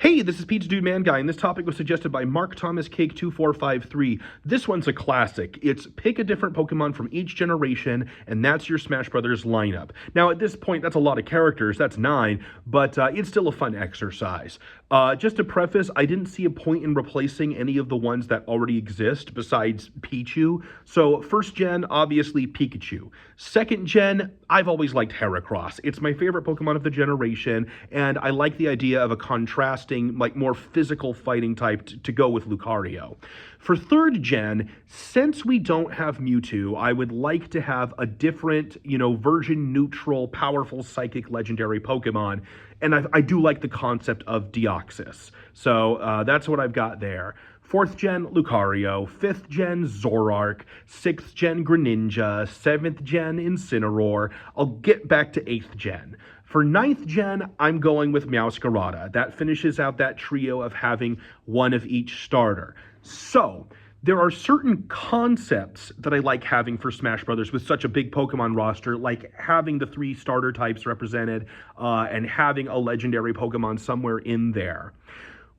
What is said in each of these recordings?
Hey, this is Pete's Dude Man Guy, and this topic was suggested by Mark Thomas Cake 2453. This one's a classic. It's pick a different Pokemon from each generation, and that's your Smash Brothers lineup. Now, at this point, that's a lot of characters, that's 9, but it's still a fun exercise. Just to preface, I didn't see a point in replacing any of the ones that already exist besides Pichu. So, first gen, obviously Pikachu. Second gen, I've always liked Heracross. It's my favorite Pokemon of the generation, and I like the idea of a contrasting, like more physical fighting type to go with Lucario. For third gen, since we don't have Mewtwo, I would like to have a different, version neutral, powerful psychic legendary Pokemon. And I do like the concept of Deoxys. So that's what I've got there. Fourth gen, Lucario. Fifth gen, Zoroark. Sixth gen, Greninja. Seventh gen, Incineroar. I'll get back to eighth gen. For ninth gen, I'm going with Meowscarada. That finishes out that trio of having one of each starter. So, there are certain concepts that I like having for Smash Brothers with such a big Pokemon roster, like having the 3 starter types represented and having a legendary Pokemon somewhere in there.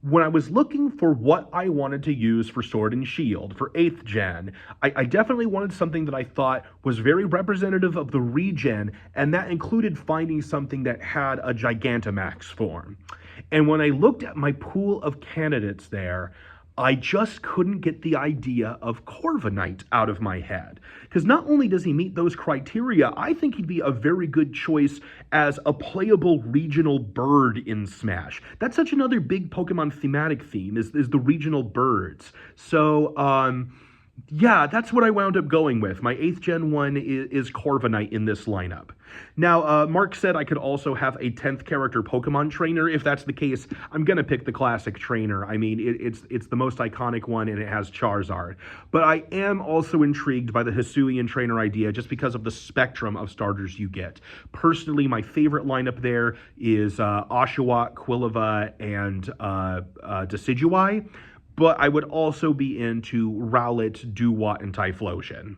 When I was looking for what I wanted to use for Sword and Shield, for 8th gen, I definitely wanted something that I thought was very representative of the regen, and that included finding something that had a Gigantamax form. And when I looked at my pool of candidates there, I just couldn't get the idea of Corviknight out of my head. Because not only does he meet those criteria, I think he'd be a very good choice as a playable regional bird in Smash. That's such another big Pokemon thematic theme, is the regional birds. So, yeah, that's what I wound up going with. My 8th gen one is Corviknight in this lineup. Now, Mark said I could also have a 10th character Pokemon trainer. If that's the case, I'm going to pick the classic trainer. I mean, it's the most iconic one, and it has Charizard. But I am also intrigued by the Hisuian trainer idea just because of the spectrum of starters you get. Personally, my favorite lineup there is Oshawott, Quilava, and Decidueye. But I would also be into Rowlet, Dewott, and Typhlosion.